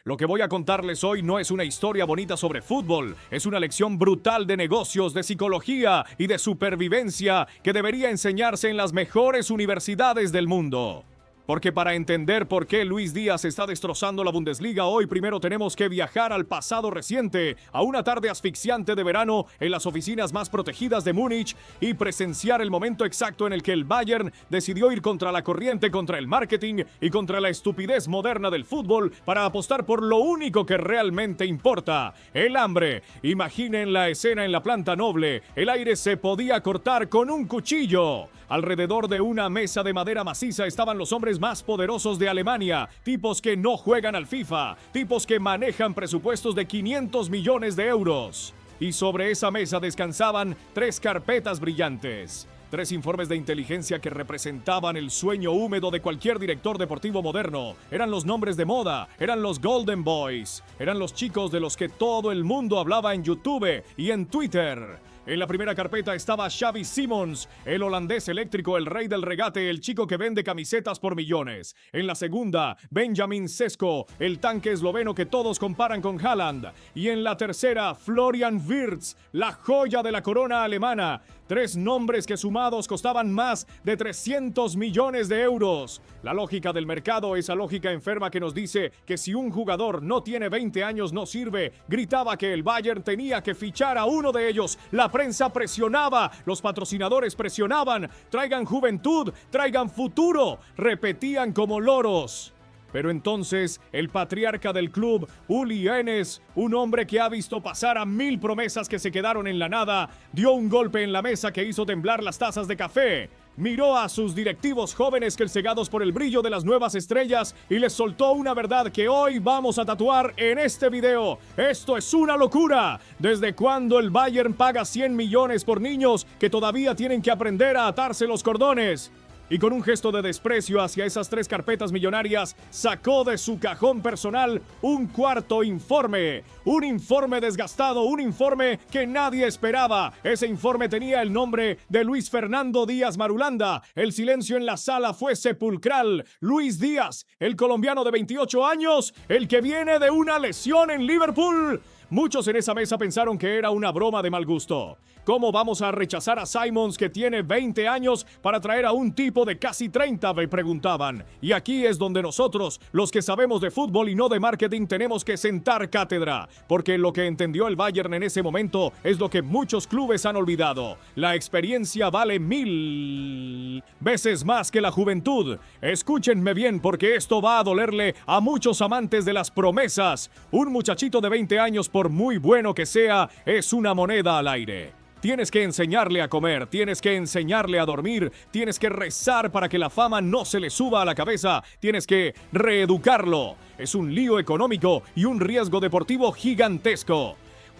Lo que voy a contarles hoy no es una historia bonita sobre fútbol, es una lección brutal de negocios, de psicología y de supervivencia que debería enseñarse en las mejores universidades del mundo. Porque para entender por qué Luis Díaz está destrozando la Bundesliga hoy, primero tenemos que viajar al pasado reciente, a una tarde asfixiante de verano en las oficinas más protegidas de Múnich y presenciar el momento exacto en el que el Bayern decidió ir contra la corriente, contra el marketing y contra la estupidez moderna del fútbol para apostar por lo único que realmente importa, el hambre. Imaginen la escena en la planta noble, el aire se podía cortar con un cuchillo. Alrededor de una mesa de madera maciza estaban los hombres más poderosos de Alemania, tipos que no juegan al FIFA, tipos que manejan presupuestos de 500 millones de euros. Y sobre esa mesa descansaban 3 carpetas brillantes. 3 informes de inteligencia que representaban el sueño húmedo de cualquier director deportivo moderno. Eran los nombres de moda, eran los Golden Boys, eran los chicos de los que todo el mundo hablaba en YouTube y en Twitter. En la primera carpeta estaba Xavi Simons, el holandés eléctrico, el rey del regate, el chico que vende camisetas por millones. En la segunda, Benjamin Sesko, el tanque esloveno que todos comparan con Haaland. Y en la tercera, Florian Wirtz, la joya de la corona alemana. 3 nombres que sumados costaban más de 300 millones de euros. La lógica del mercado, esa lógica enferma que nos dice que si un jugador no tiene 20 años no sirve, gritaba que el Bayern tenía que fichar a uno de ellos. La prensa presionaba, los patrocinadores presionaban, traigan juventud, traigan futuro, repetían como loros. Pero entonces, el patriarca del club, Uli Enes, un hombre que ha visto pasar a 1000 promesas que se quedaron en la nada, dio un golpe en la mesa que hizo temblar las tazas de café. Miró a sus directivos jóvenes que cegados por el brillo de las nuevas estrellas y les soltó una verdad que hoy vamos a tatuar en este video. ¡Esto es una locura! ¿Desde cuándo el Bayern paga 100 millones por niños que todavía tienen que aprender a atarse los cordones? Y con un gesto de desprecio hacia esas 3 carpetas millonarias, sacó de su cajón personal un cuarto informe. Un informe desgastado, un informe que nadie esperaba. Ese informe tenía el nombre de Luis Fernando Díaz Marulanda. El silencio en la sala fue sepulcral. Luis Díaz, el colombiano de 28 años, el que viene de una lesión en Liverpool. Muchos en esa mesa pensaron que era una broma de mal gusto. ¿Cómo vamos a rechazar a Simons, que tiene 20 años, para traer a un tipo de casi 30? Me preguntaban. Y aquí es donde nosotros, los que sabemos de fútbol y no de marketing, tenemos que sentar cátedra. Porque lo que entendió el Bayern en ese momento es lo que muchos clubes han olvidado. La experiencia vale 1000 veces más que la juventud. Escúchenme bien, porque esto va a dolerle a muchos amantes de las promesas. Un muchachito de 20 años, por muy bueno que sea, es una moneda al aire. Tienes que enseñarle a comer, tienes que enseñarle a dormir, tienes que rezar para que la fama no se le suba a la cabeza, tienes que reeducarlo. Es un lío económico y un riesgo deportivo gigantesco.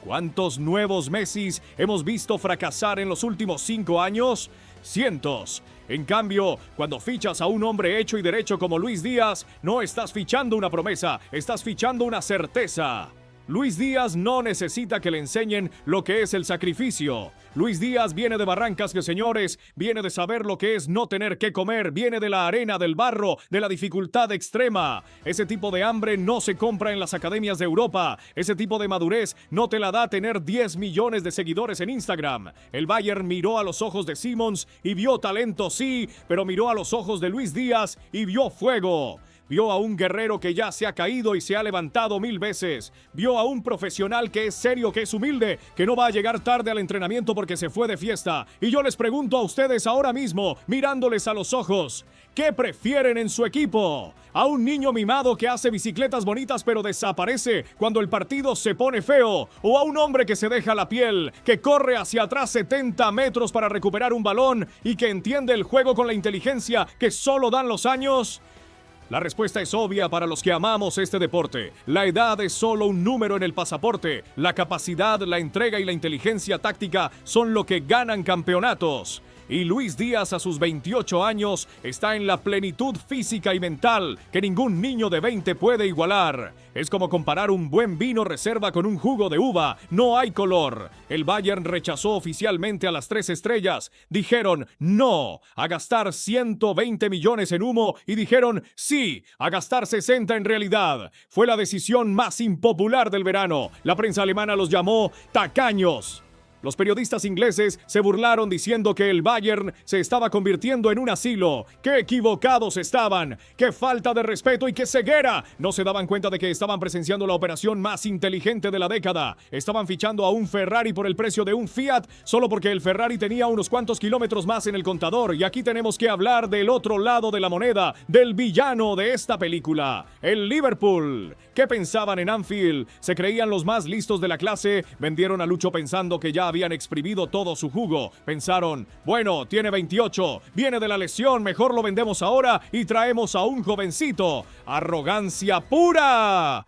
¿Cuántos nuevos Messis hemos visto fracasar en los últimos 5 años? Cientos. En cambio, cuando fichas a un hombre hecho y derecho como Luis Díaz, no estás fichando una promesa, estás fichando una certeza. Luis Díaz no necesita que le enseñen lo que es el sacrificio. Luis Díaz viene de Barrancas, que señores, viene de saber lo que es no tener que comer, viene de la arena, del barro, de la dificultad extrema. Ese tipo de hambre no se compra en las academias de Europa. Ese tipo de madurez no te la da tener 10 millones de seguidores en Instagram. El Bayern miró a los ojos de Simons y vio talento, sí, pero miró a los ojos de Luis Díaz y vio fuego. Vio a un guerrero que ya se ha caído y se ha levantado 1000 veces. Vio a un profesional que es serio, que es humilde, que no va a llegar tarde al entrenamiento porque se fue de fiesta. Y yo les pregunto a ustedes ahora mismo, mirándoles a los ojos, ¿qué prefieren en su equipo? ¿A un niño mimado que hace bicicletas bonitas pero desaparece cuando el partido se pone feo? ¿O a un hombre que se deja la piel, que corre hacia atrás 70 metros para recuperar un balón y que entiende el juego con la inteligencia que solo dan los años? La respuesta es obvia para los que amamos este deporte. La edad es solo un número en el pasaporte. La capacidad, la entrega y la inteligencia táctica son lo que ganan campeonatos. Y Luis Díaz a sus 28 años está en la plenitud física y mental que ningún niño de 20 puede igualar. Es como comparar un buen vino reserva con un jugo de uva, no hay color. El Bayern rechazó oficialmente a las 3 estrellas. Dijeron no a gastar 120 millones en humo y dijeron sí a gastar 60 en realidad. Fue la decisión más impopular del verano. La prensa alemana los llamó tacaños. Los periodistas ingleses se burlaron diciendo que el Bayern se estaba convirtiendo en un asilo. ¡Qué equivocados estaban! ¡Qué falta de respeto y qué ceguera! No se daban cuenta de que estaban presenciando la operación más inteligente de la década. Estaban fichando a un Ferrari por el precio de un Fiat solo porque el Ferrari tenía unos cuantos kilómetros más en el contador. Y aquí tenemos que hablar del otro lado de la moneda, del villano de esta película, el Liverpool. ¿Qué pensaban en Anfield? ¿Se creían los más listos de la clase? Vendieron a Lucho pensando que ya habían exprimido todo su jugo. Pensaron, bueno, tiene 28, viene de la lesión, mejor lo vendemos ahora y traemos a un jovencito. ¡Arrogancia pura!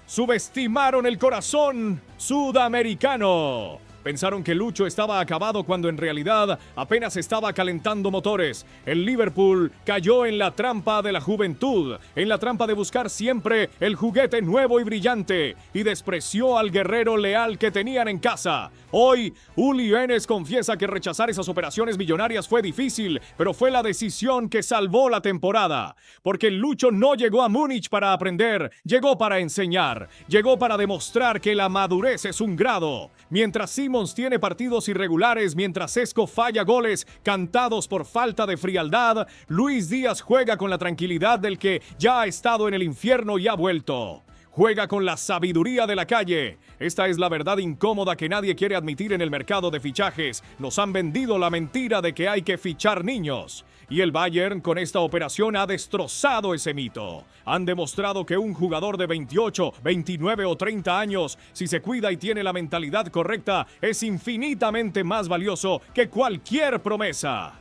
Subestimaron el corazón sudamericano. Pensaron que Lucho estaba acabado cuando en realidad apenas estaba calentando motores. El Liverpool cayó en la trampa de la juventud, en la trampa de buscar siempre el juguete nuevo y brillante, y despreció al guerrero leal que tenían en casa. Hoy, Uli Enes confiesa que rechazar esas operaciones millonarias fue difícil, pero fue la decisión que salvó la temporada. Porque el Lucho no llegó a Múnich para aprender, llegó para enseñar, llegó para demostrar que la madurez es un grado. Mientras Simmons tiene partidos irregulares, mientras Esco falla goles cantados por falta de frialdad, Luis Díaz juega con la tranquilidad del que ya ha estado en el infierno y ha vuelto. Juega con la sabiduría de la calle. Esta es la verdad incómoda que nadie quiere admitir en el mercado de fichajes. Nos han vendido la mentira de que hay que fichar niños. Y el Bayern con esta operación ha destrozado ese mito. Han demostrado que un jugador de 28, 29 o 30 años, si se cuida y tiene la mentalidad correcta, es infinitamente más valioso que cualquier promesa.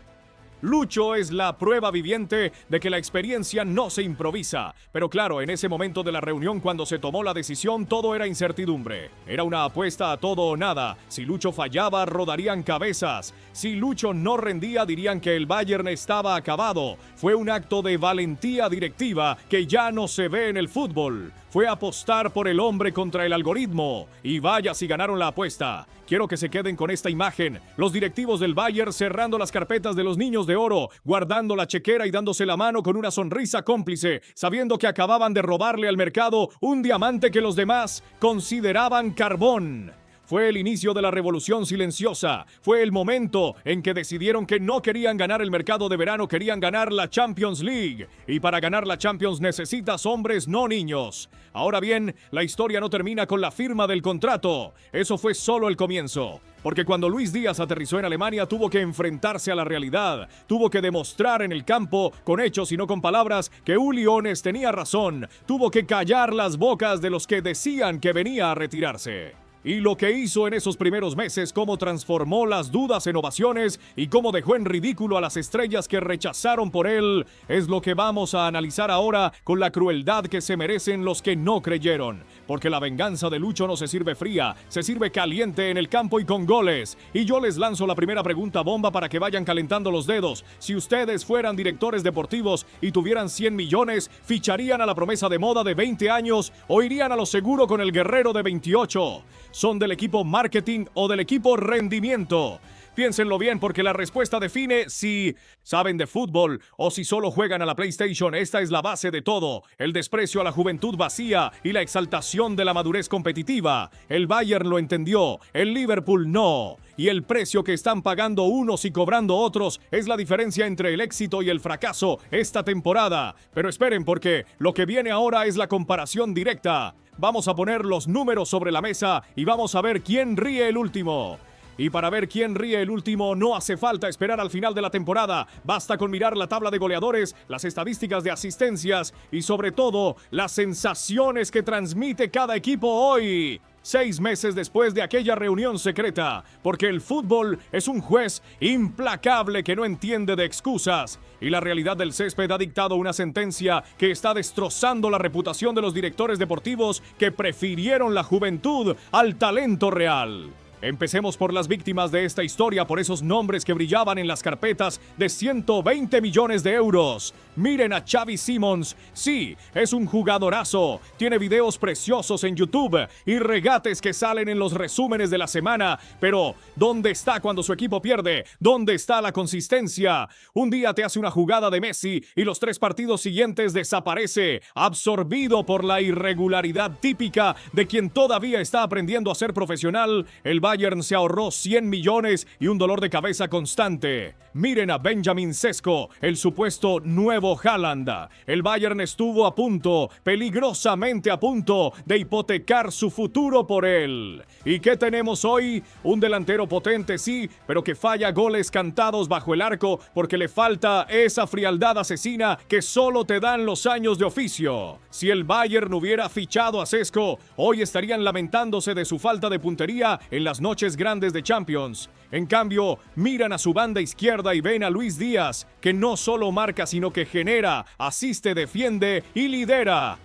Lucho es la prueba viviente de que la experiencia no se improvisa. Pero claro, en ese momento de la reunión cuando se tomó la decisión, todo era incertidumbre. Era una apuesta a todo o nada. Si Lucho fallaba, rodarían cabezas. Si Lucho no rendía, dirían que el Bayern estaba acabado. Fue un acto de valentía directiva que ya no se ve en el fútbol. Fue apostar por el hombre contra el algoritmo. Y vaya si ganaron la apuesta. Quiero que se queden con esta imagen. Los directivos del Bayern cerrando las carpetas de los niños de oro, guardando la chequera y dándose la mano con una sonrisa cómplice, sabiendo que acababan de robarle al mercado un diamante que los demás consideraban carbón. Fue el inicio de la revolución silenciosa. Fue el momento en que decidieron que no querían ganar el mercado de verano, querían ganar la Champions League. Y para ganar la Champions necesitas hombres, no niños. Ahora bien, la historia no termina con la firma del contrato. Eso fue solo el comienzo. Porque cuando Luis Díaz aterrizó en Alemania tuvo que enfrentarse a la realidad. Tuvo que demostrar en el campo, con hechos y no con palabras, que Uli Enes tenía razón. Tuvo que callar las bocas de los que decían que venía a retirarse. Y lo que hizo en esos primeros meses, cómo transformó las dudas en ovaciones y cómo dejó en ridículo a las estrellas que rechazaron por él, es lo que vamos a analizar ahora con la crueldad que se merecen los que no creyeron. Porque la venganza de Lucho no se sirve fría, se sirve caliente en el campo y con goles. Y yo les lanzo la primera pregunta bomba para que vayan calentando los dedos. Si ustedes fueran directores deportivos y tuvieran 100 millones, ¿ficharían a la promesa de moda de 20 años o irían a lo seguro con el guerrero de 28? ¿Son del equipo marketing o del equipo rendimiento? Piénsenlo bien porque la respuesta define si saben de fútbol o si solo juegan a la PlayStation. Esta es la base de todo. El desprecio a la juventud vacía y la exaltación de la madurez competitiva. El Bayern lo entendió, el Liverpool no. Y el precio que están pagando unos y cobrando otros es la diferencia entre el éxito y el fracaso esta temporada. Pero esperen porque lo que viene ahora es la comparación directa. Vamos a poner los números sobre la mesa y vamos a ver quién ríe el último. Y para ver quién ríe el último no hace falta esperar al final de la temporada. Basta con mirar la tabla de goleadores, las estadísticas de asistencias y sobre todo las sensaciones que transmite cada equipo hoy. 6 meses después de aquella reunión secreta, porque el fútbol es un juez implacable que no entiende de excusas, y la realidad del césped ha dictado una sentencia que está destrozando la reputación de los directores deportivos que prefirieron la juventud al talento real. Empecemos por las víctimas de esta historia, por esos nombres que brillaban en las carpetas de 120 millones de euros. Miren a Xavi Simons. Sí, es un jugadorazo. Tiene videos preciosos en YouTube y regates que salen en los resúmenes de la semana. Pero, ¿dónde está cuando su equipo pierde? ¿Dónde está la consistencia? Un día te hace una jugada de Messi y los 3 partidos siguientes desaparece, absorbido por la irregularidad típica de quien todavía está aprendiendo a ser profesional. El Bayern se ahorró 100 millones y un dolor de cabeza constante. Miren a Benjamin Sesko, el supuesto nuevo Haaland. El Bayern estuvo a punto, peligrosamente a punto, de hipotecar su futuro por él. ¿Y qué tenemos hoy? Un delantero potente, sí, pero que falla goles cantados bajo el arco porque le falta esa frialdad asesina que solo te dan los años de oficio. Si el Bayern hubiera fichado a Sesko, hoy estarían lamentándose de su falta de puntería en las noches grandes de Champions. En cambio, miran a su banda izquierda y ven a Luis Díaz, que no solo marca, sino que genera, asiste, defiende y lidera.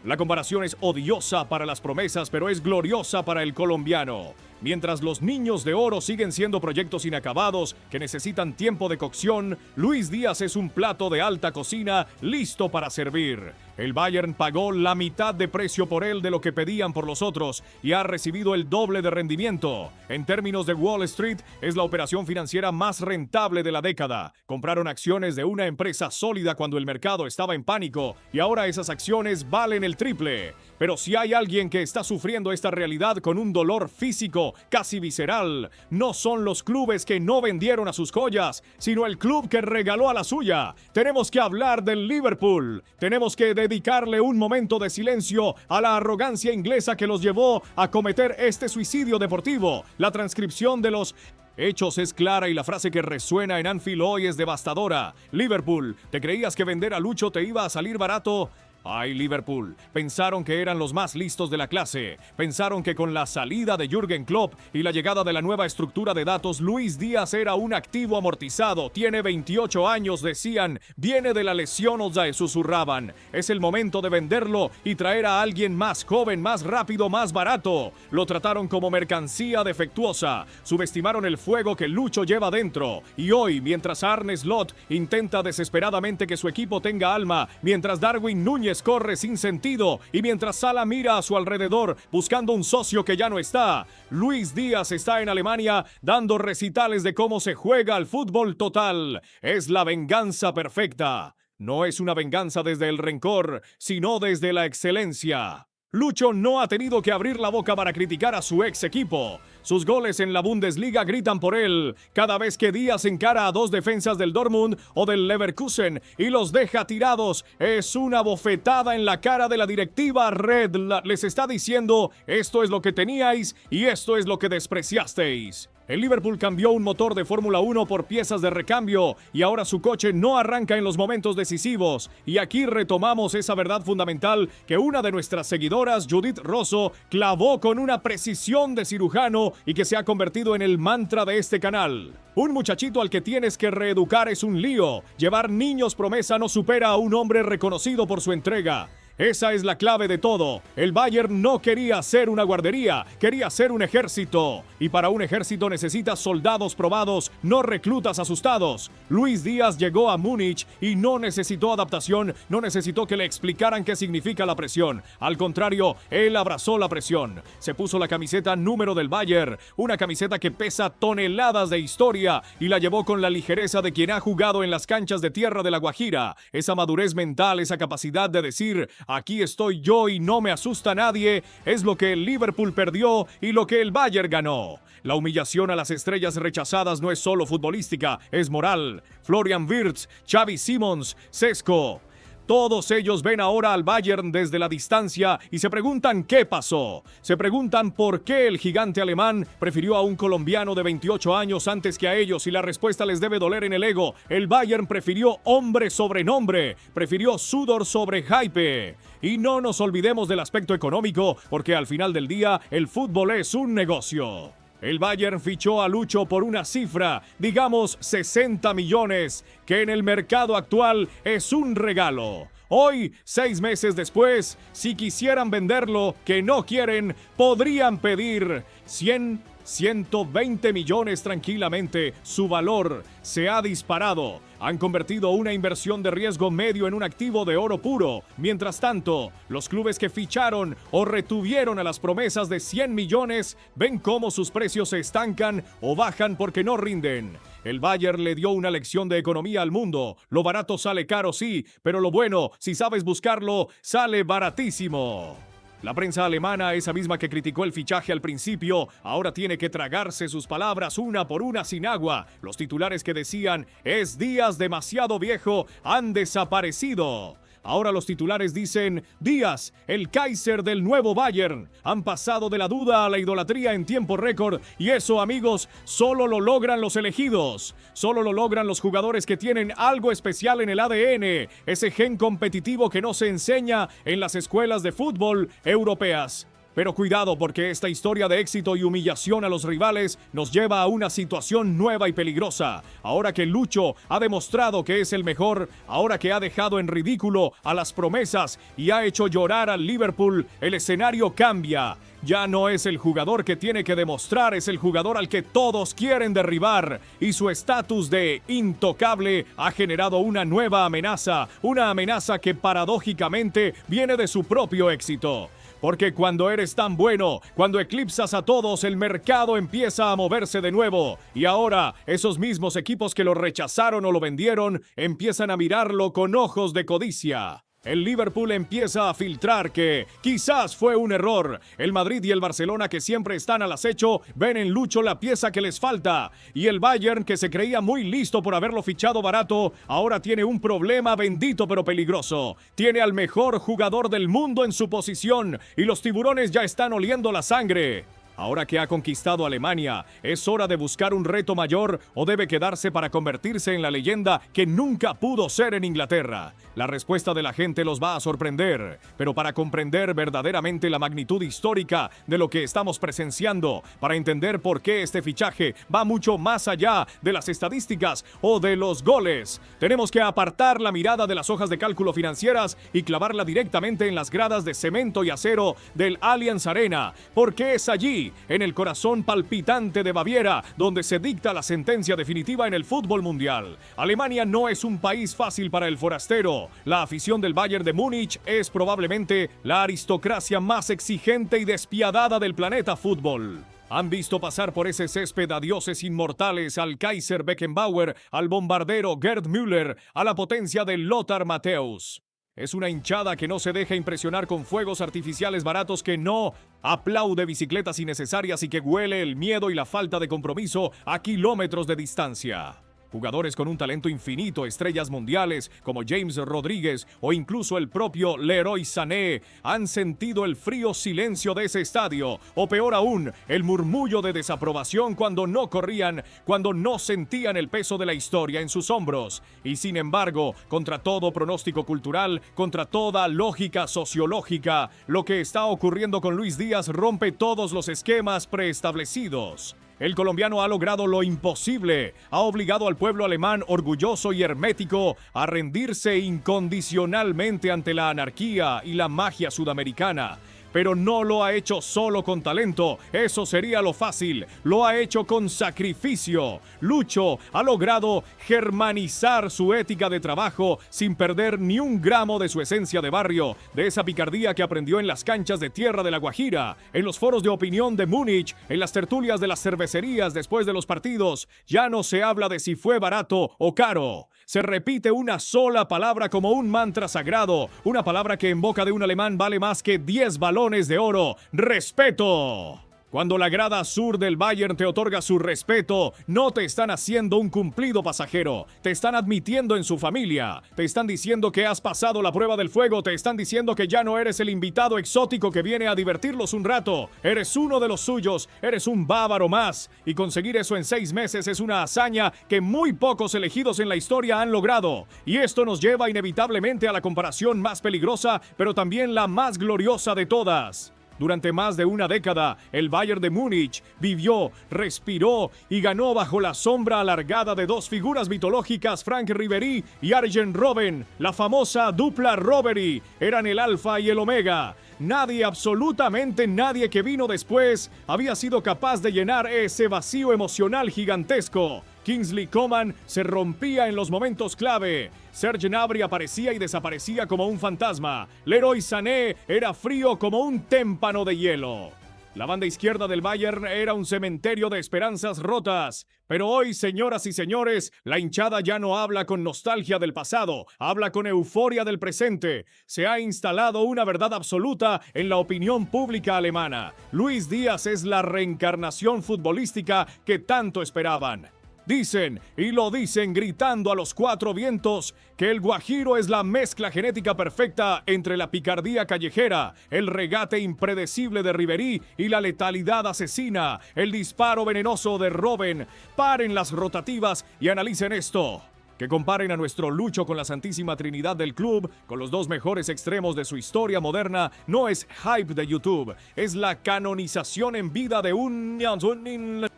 La comparación es odiosa para las promesas, pero es gloriosa para el colombiano. Mientras los niños de oro siguen siendo proyectos inacabados que necesitan tiempo de cocción, Luis Díaz es un plato de alta cocina listo para servir. El Bayern pagó la mitad de precio por él de lo que pedían por los otros y ha recibido el doble de rendimiento. En términos de Wall Street, es la operación financiera más rentable de la década. Compraron acciones de una empresa sólida cuando el mercado estaba en pánico y ahora esas acciones valen el triple. Pero si hay alguien que está sufriendo esta realidad con un dolor físico casi visceral, no son los clubes que no vendieron a sus joyas, sino el club que regaló a la suya. Tenemos que hablar del Liverpool. Tenemos que dedicarle un momento de silencio a la arrogancia inglesa que los llevó a cometer este suicidio deportivo. La transcripción de los hechos es clara y la frase que resuena en Anfield hoy es devastadora. Liverpool, ¿te creías que vender a Lucho te iba a salir barato? Ay, Liverpool, pensaron que eran los más listos de la clase. Pensaron que con la salida de Jürgen Klopp y la llegada de la nueva estructura de datos, Luis Díaz era un activo amortizado. Tiene 28 años, decían. Viene de la lesión, susurraban. Es el momento de venderlo y traer a alguien más joven, más rápido, más barato. Lo trataron como mercancía defectuosa. Subestimaron el fuego que Lucho lleva dentro. Y hoy, mientras Arne Slot intenta desesperadamente que su equipo tenga alma, mientras Darwin Núñez corre sin sentido y mientras Salah mira a su alrededor buscando un socio que ya no está, Luis Díaz está en Alemania dando recitales de cómo se juega al fútbol total. Es la venganza perfecta. No es una venganza desde el rencor, sino desde la excelencia. Lucho no ha tenido que abrir la boca para criticar a su ex equipo. Sus goles en la Bundesliga gritan por él. Cada vez que Díaz encara a 2 defensas del Dortmund o del Leverkusen y los deja tirados, es una bofetada en la cara de la directiva Red. Les está diciendo, esto es lo que teníais y esto es lo que despreciasteis. El Liverpool cambió un motor de Fórmula 1 por piezas de recambio y ahora su coche no arranca en los momentos decisivos. Y aquí retomamos esa verdad fundamental que una de nuestras seguidoras, Judith Rosso, clavó con una precisión de cirujano y que se ha convertido en el mantra de este canal. Un muchachito al que tienes que reeducar es un lío. Llevar niños promesa no supera a un hombre reconocido por su entrega. Esa es la clave de todo. El Bayern no quería ser una guardería, quería ser un ejército. Y para un ejército necesitas soldados probados, no reclutas asustados. Luis Díaz llegó a Múnich y no necesitó adaptación, no necesitó que le explicaran qué significa la presión. Al contrario, él abrazó la presión. Se puso la camiseta número del Bayern, una camiseta que pesa toneladas de historia y la llevó con la ligereza de quien ha jugado en las canchas de tierra de La Guajira. Esa madurez mental, esa capacidad de decir, aquí estoy yo y no me asusta nadie, es lo que el Liverpool perdió y lo que el Bayern ganó. La humillación a las estrellas rechazadas no es solo futbolística, es moral. Florian Wirtz, Xavi Simons, Sesko. Todos ellos ven ahora al Bayern desde la distancia y se preguntan qué pasó. Se preguntan por qué el gigante alemán prefirió a un colombiano de 28 años antes que a ellos y la respuesta les debe doler en el ego. El Bayern prefirió hombre sobre nombre, prefirió sudor sobre hype. Y no nos olvidemos del aspecto económico porque al final del día el fútbol es un negocio. El Bayern fichó a Lucho por una cifra, digamos 60 millones, que en el mercado actual es un regalo. Hoy, 6 meses después, si quisieran venderlo, que no quieren, podrían pedir 100, 120 millones tranquilamente. Su valor se ha disparado. Han convertido una inversión de riesgo medio en un activo de oro puro. Mientras tanto, los clubes que ficharon o retuvieron a las promesas de 100 millones ven cómo sus precios se estancan o bajan porque no rinden. El Bayern le dio una lección de economía al mundo. Lo barato sale caro, sí, pero lo bueno, si sabes buscarlo, sale baratísimo. La prensa alemana, esa misma que criticó el fichaje al principio, ahora tiene que tragarse sus palabras una por una sin agua. Los titulares que decían "es Díaz demasiado viejo" han desaparecido. Ahora los titulares dicen "Díaz, el Kaiser del nuevo Bayern". Han pasado de la duda a la idolatría en tiempo récord, y eso, amigos, solo lo logran los elegidos. Solo lo logran los jugadores que tienen algo especial en el ADN, ese gen competitivo que no se enseña en las escuelas de fútbol europeas. Pero cuidado, porque esta historia de éxito y humillación a los rivales nos lleva a una situación nueva y peligrosa. Ahora que Lucho ha demostrado que es el mejor, ahora que ha dejado en ridículo a las promesas y ha hecho llorar al Liverpool, el escenario cambia. Ya no es el jugador que tiene que demostrar, es el jugador al que todos quieren derribar. Y su estatus de intocable ha generado una nueva amenaza, una amenaza que paradójicamente viene de su propio éxito. Porque cuando eres tan bueno, cuando eclipsas a todos, el mercado empieza a moverse de nuevo. Y ahora, esos mismos equipos que lo rechazaron o lo vendieron, empiezan a mirarlo con ojos de codicia. El Liverpool empieza a filtrar que quizás fue un error. El Madrid y el Barcelona, que siempre están al acecho, ven en Lucho la pieza que les falta. Y el Bayern, que se creía muy listo por haberlo fichado barato, ahora tiene un problema bendito pero peligroso. Tiene al mejor jugador del mundo en su posición y los tiburones ya están oliendo la sangre. Ahora que ha conquistado Alemania, ¿es hora de buscar un reto mayor o debe quedarse para convertirse en la leyenda que nunca pudo ser en Inglaterra? La respuesta de la gente los va a sorprender, pero para comprender verdaderamente la magnitud histórica de lo que estamos presenciando, para entender por qué este fichaje va mucho más allá de las estadísticas o de los goles, tenemos que apartar la mirada de las hojas de cálculo financieras y clavarla directamente en las gradas de cemento y acero del Allianz Arena, porque es allí, en el corazón palpitante de Baviera, donde se dicta la sentencia definitiva en el fútbol mundial. Alemania no es un país fácil para el forastero. La afición del Bayern de Múnich es probablemente la aristocracia más exigente y despiadada del planeta fútbol. Han visto pasar por ese césped a dioses inmortales, al Kaiser Beckenbauer, al bombardero Gerd Müller, a la potencia de Lothar Matthäus. Es una hinchada que no se deja impresionar con fuegos artificiales baratos, que no aplaude bicicletas innecesarias y que huele el miedo y la falta de compromiso a kilómetros de distancia. Jugadores con un talento infinito, estrellas mundiales como James Rodríguez o incluso el propio Leroy Sané, han sentido el frío silencio de ese estadio, o peor aún, el murmullo de desaprobación cuando no corrían, cuando no sentían el peso de la historia en sus hombros. Y sin embargo, contra todo pronóstico cultural, contra toda lógica sociológica, lo que está ocurriendo con Luis Díaz rompe todos los esquemas preestablecidos. El colombiano ha logrado lo imposible, ha obligado al pueblo alemán orgulloso y hermético a rendirse incondicionalmente ante la anarquía y la magia sudamericana. Pero no lo ha hecho solo con talento, eso sería lo fácil, lo ha hecho con sacrificio. Lucho ha logrado germanizar su ética de trabajo sin perder ni un gramo de su esencia de barrio, de esa picardía que aprendió en las canchas de tierra de La Guajira, en los foros de opinión de Múnich, en las tertulias de las cervecerías después de los partidos. Ya no se habla de si fue barato o caro. Se repite una sola palabra como un mantra sagrado, una palabra que en boca de un alemán vale más que 10 balones de oro: respeto. Cuando la grada sur del Bayern te otorga su respeto, no te están haciendo un cumplido pasajero, te están admitiendo en su familia, te están diciendo que has pasado la prueba del fuego, te están diciendo que ya no eres el invitado exótico que viene a divertirlos un rato, eres uno de los suyos, eres un bávaro más, y conseguir eso en 6 meses es una hazaña que muy pocos elegidos en la historia han logrado, y esto nos lleva inevitablemente a la comparación más peligrosa, pero también la más gloriosa de todas. Durante más de una década, el Bayern de Múnich vivió, respiró y ganó bajo la sombra alargada de dos figuras mitológicas, Frank Ribéry y Arjen Robben. La famosa dupla Robbery eran el alfa y el omega. Nadie, absolutamente nadie que vino después había sido capaz de llenar ese vacío emocional gigantesco. Kingsley Coman se rompía en los momentos clave. Serge Gnabry aparecía y desaparecía como un fantasma. Leroy Sané era frío como un témpano de hielo. La banda izquierda del Bayern era un cementerio de esperanzas rotas. Pero hoy, señoras y señores, la hinchada ya no habla con nostalgia del pasado, habla con euforia del presente. Se ha instalado una verdad absoluta en la opinión pública alemana. Luis Díaz es la reencarnación futbolística que tanto esperaban. Dicen, y lo dicen gritando a los cuatro vientos, que el guajiro es la mezcla genética perfecta entre la picardía callejera, el regate impredecible de Ribéry y la letalidad asesina, el disparo venenoso de Robben. Paren las rotativas y analicen esto. Que comparen a nuestro Lucho con la Santísima Trinidad del club, con los dos mejores extremos de su historia moderna, no es hype de YouTube, es la canonización en vida de un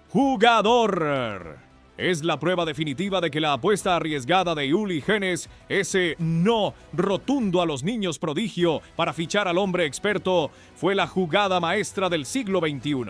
jugador. Es la prueba definitiva de que la apuesta arriesgada de Uli Genes, ese no rotundo a los niños prodigio para fichar al hombre experto, fue la jugada maestra del siglo XXI.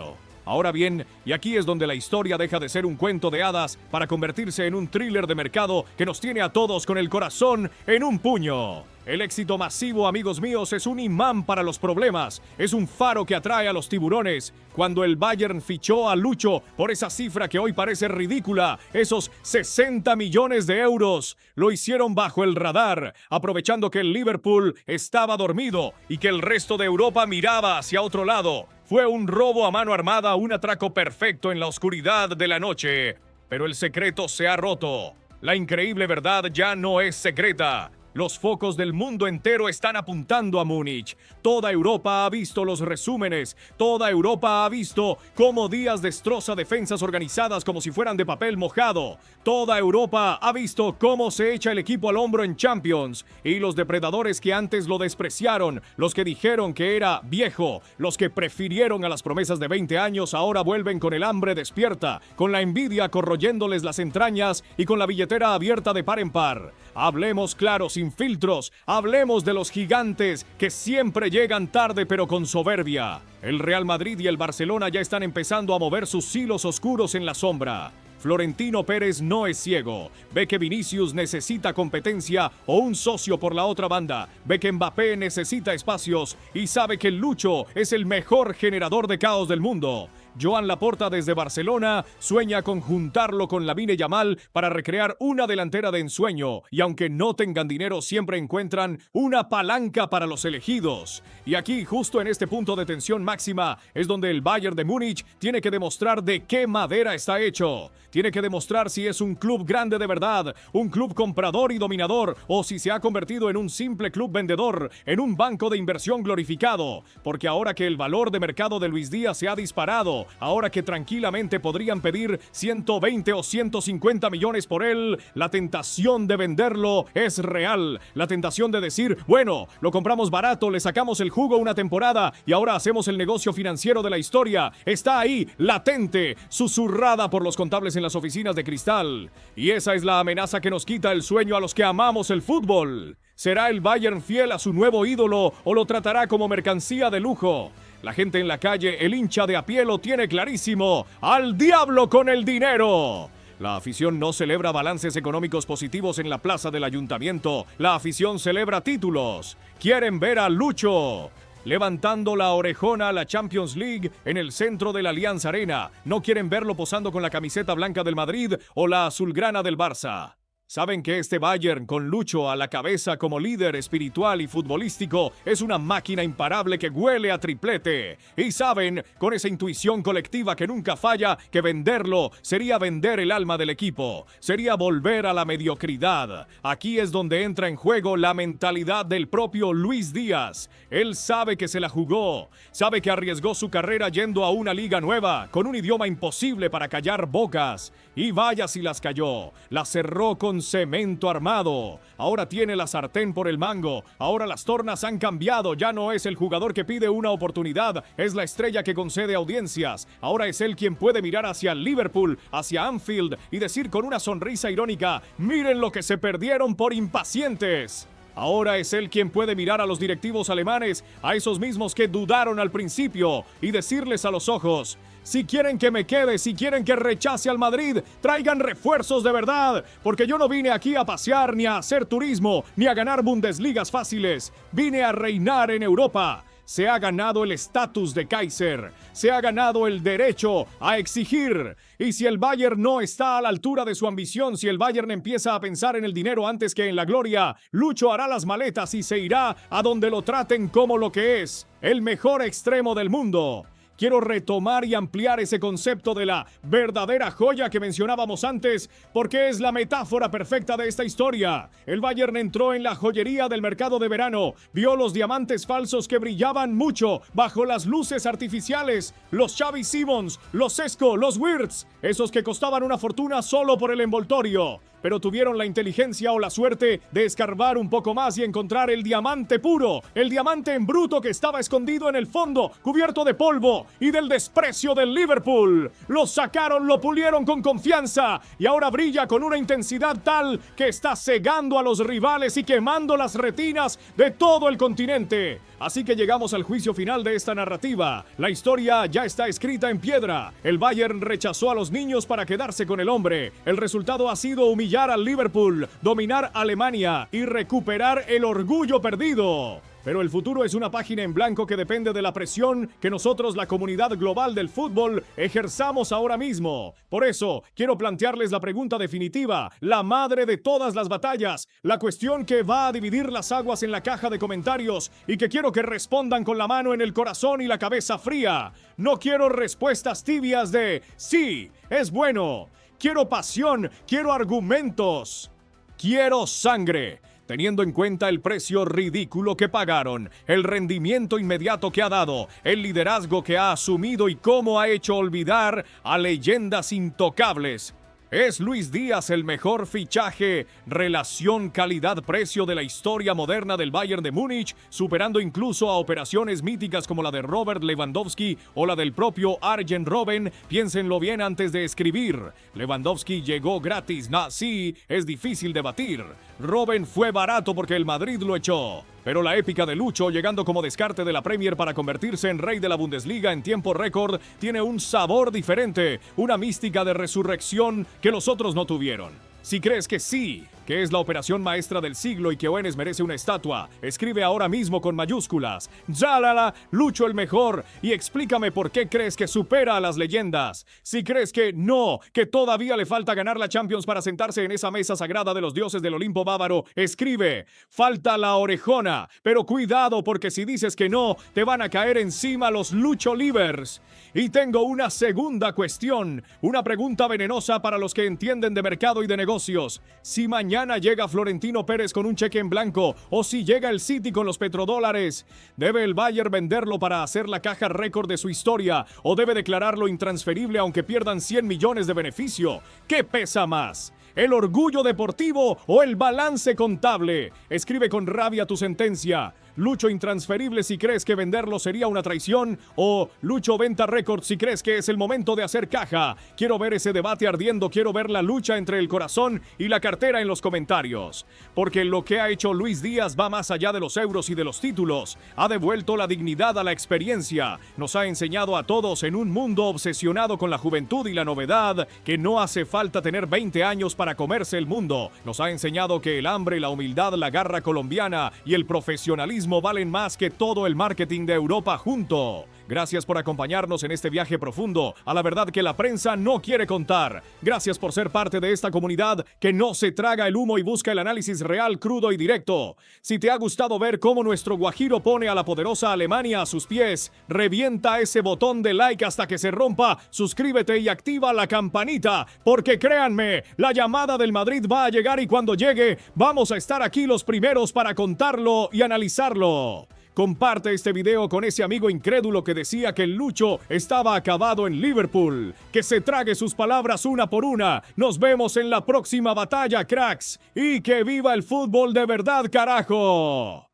Ahora bien, y aquí es donde la historia deja de ser un cuento de hadas para convertirse en un thriller de mercado que nos tiene a todos con el corazón en un puño. El éxito masivo, amigos míos, es un imán para los problemas, es un faro que atrae a los tiburones. Cuando el Bayern fichó a Lucho por esa cifra que hoy parece ridícula, esos 60 millones de euros, lo hicieron bajo el radar, aprovechando que el Liverpool estaba dormido y que el resto de Europa miraba hacia otro lado. Fue un robo a mano armada, un atraco perfecto en la oscuridad de la noche. Pero el secreto se ha roto. La increíble verdad ya no es secreta. Los focos del mundo entero están apuntando a Múnich. Toda Europa ha visto los resúmenes. Toda Europa ha visto cómo Díaz destroza defensas organizadas como si fueran de papel mojado. Toda Europa ha visto cómo se echa el equipo al hombro en Champions. Y los depredadores que antes lo despreciaron, los que dijeron que era viejo, los que prefirieron a las promesas de 20 años, ahora vuelven con el hambre despierta, con la envidia corroyéndoles las entrañas y con la billetera abierta de par en par. Hablemos claro, sin filtros, hablemos de los gigantes que siempre llegan tarde pero con soberbia. El Real Madrid y el Barcelona ya están empezando a mover sus hilos oscuros en la sombra. Florentino Pérez no es ciego. Ve que Vinicius necesita competencia o un socio por la otra banda. Ve que Mbappé necesita espacios y sabe que Lucho es el mejor generador de caos del mundo. Joan Laporta desde Barcelona sueña con juntarlo con Lamine Yamal para recrear una delantera de ensueño, y aunque no tengan dinero siempre encuentran una palanca para los elegidos. Y aquí, justo en este punto de tensión máxima, es donde el Bayern de Múnich tiene que demostrar de qué madera está hecho. Tiene que demostrar si es un club grande de verdad, un club comprador y dominador, o si se ha convertido en un simple club vendedor, en un banco de inversión glorificado. Porque ahora que el valor de mercado de Luis Díaz se ha disparado, ahora que tranquilamente podrían pedir 120 o 150 millones por él, la tentación de venderlo es real. La tentación de decir, bueno, lo compramos barato, le sacamos el jugo una temporada y ahora hacemos el negocio financiero de la historia. Está ahí, latente, susurrada por los contables en las oficinas de cristal. Y esa es la amenaza que nos quita el sueño a los que amamos el fútbol. ¿Será el Bayern fiel a su nuevo ídolo o lo tratará como mercancía de lujo? La gente en la calle, el hincha de a pie lo tiene clarísimo. ¡Al diablo con el dinero! La afición no celebra balances económicos positivos en la plaza del ayuntamiento. La afición celebra títulos. Quieren ver a Lucho levantando la orejona a la Champions League en el centro de la Allianz Arena. No quieren verlo posando con la camiseta blanca del Madrid o la azulgrana del Barça. Saben que este Bayern, con Lucho a la cabeza como líder espiritual y futbolístico, es una máquina imparable que huele a triplete. Y saben, con esa intuición colectiva que nunca falla, que venderlo sería vender el alma del equipo, sería volver a la mediocridad. Aquí es donde entra en juego la mentalidad del propio Luis Díaz. Él sabe que se la jugó, sabe que arriesgó su carrera yendo a una liga nueva, con un idioma imposible para callar bocas. Y vaya si las cayó, las cerró con cemento armado. Ahora tiene la sartén por el mango. Ahora las tornas han cambiado. Ya no es el jugador que pide una oportunidad, es la estrella que concede audiencias. Ahora es él quien puede mirar hacia Liverpool, hacia Anfield y decir con una sonrisa irónica: miren lo que se perdieron por impacientes. Ahora es él quien puede mirar a los directivos alemanes, a esos mismos que dudaron al principio, y decirles a los ojos: si quieren que me quede, si quieren que rechace al Madrid, traigan refuerzos de verdad, porque yo no vine aquí a pasear, ni a hacer turismo, ni a ganar Bundesligas fáciles. Vine a reinar en Europa. Se ha ganado el estatus de Kaiser, se ha ganado el derecho a exigir. Y si el Bayern no está a la altura de su ambición, si el Bayern empieza a pensar en el dinero antes que en la gloria, Lucho hará las maletas y se irá a donde lo traten como lo que es, el mejor extremo del mundo. Quiero retomar y ampliar ese concepto de la verdadera joya que mencionábamos antes, porque es la metáfora perfecta de esta historia. El Bayern entró en la joyería del mercado de verano, vio los diamantes falsos que brillaban mucho bajo las luces artificiales, los Xavi Simons, los Sesko, los Wirtz, esos que costaban una fortuna solo por el envoltorio, pero tuvieron la inteligencia o la suerte de escarbar un poco más y encontrar el diamante puro, el diamante en bruto que estaba escondido en el fondo, cubierto de polvo y del desprecio del Liverpool. Lo sacaron, lo pulieron con confianza y ahora brilla con una intensidad tal que está cegando a los rivales y quemando las retinas de todo el continente. Así que llegamos al juicio final de esta narrativa. La historia ya está escrita en piedra. El Bayern rechazó a los niños para quedarse con el hombre. El resultado ha sido humillar al Liverpool, dominar Alemania y recuperar el orgullo perdido. Pero el futuro es una página en blanco que depende de la presión que nosotros, la comunidad global del fútbol, ejerzamos ahora mismo. Por eso, quiero plantearles la pregunta definitiva, la madre de todas las batallas, la cuestión que va a dividir las aguas en la caja de comentarios y que quiero que respondan con la mano en el corazón y la cabeza fría. No quiero respuestas tibias de sí, es bueno. Quiero pasión, quiero argumentos, quiero sangre. Teniendo en cuenta el precio ridículo que pagaron, el rendimiento inmediato que ha dado, el liderazgo que ha asumido y cómo ha hecho olvidar a leyendas intocables. ¿Es Luis Díaz el mejor fichaje, relación calidad-precio de la historia moderna del Bayern de Múnich, superando incluso a operaciones míticas como la de Robert Lewandowski o la del propio Arjen Robben? Piénsenlo bien antes de escribir. Lewandowski llegó gratis, sí, es difícil debatir. Robben fue barato porque el Madrid lo echó. Pero la épica de Lucho, llegando como descarte de la Premier para convertirse en rey de la Bundesliga en tiempo récord, tiene un sabor diferente, una mística de resurrección que los otros no tuvieron. Si crees que sí, que es la operación maestra del siglo y que Oenes merece una estatua, escribe ahora mismo con mayúsculas: ¡Yálala, Lucho el mejor! Y explícame por qué crees que supera a las leyendas. Si crees que no, que todavía le falta ganar la Champions para sentarse en esa mesa sagrada de los dioses del Olimpo bávaro, escribe: falta la orejona. Pero cuidado, porque si dices que no, te van a caer encima los Lucho Livers. Y tengo una segunda cuestión, una pregunta venenosa para los que entienden de mercado y de negocios. Si mañana llega Florentino Pérez con un cheque en blanco, o si llega el City con los petrodólares, ¿debe el Bayern venderlo para hacer la caja récord de su historia, o debe declararlo intransferible aunque pierdan 100 millones de beneficio? ¿Qué pesa más? ¿El orgullo deportivo o el balance contable? Escribe con rabia tu sentencia. Lucho intransferible si crees que venderlo sería una traición, o Lucho venta récord si crees que es el momento de hacer caja. Quiero ver ese debate ardiendo, quiero ver la lucha entre el corazón y la cartera en los comentarios. Porque lo que ha hecho Luis Díaz va más allá de los euros y de los títulos. Ha devuelto la dignidad a la experiencia. Nos ha enseñado a todos en un mundo obsesionado con la juventud y la novedad que no hace falta tener 20 años para comerse el mundo. Nos ha enseñado que el hambre, la humildad, la garra colombiana y el profesionalismo valen más que todo el marketing de Europa junto. Gracias por acompañarnos en este viaje profundo a la verdad que la prensa no quiere contar. Gracias por ser parte de esta comunidad que no se traga el humo y busca el análisis real, crudo y directo. Si te ha gustado ver cómo nuestro guajiro pone a la poderosa Alemania a sus pies, revienta ese botón de like hasta que se rompa, suscríbete y activa la campanita, porque créanme, la llamada del Madrid va a llegar y cuando llegue, vamos a estar aquí los primeros para contarlo y analizarlo. Comparte este video con ese amigo incrédulo que decía que el Lucho estaba acabado en Liverpool. Que se trague sus palabras una por una. Nos vemos en la próxima batalla, cracks. Y que viva el fútbol de verdad, carajo.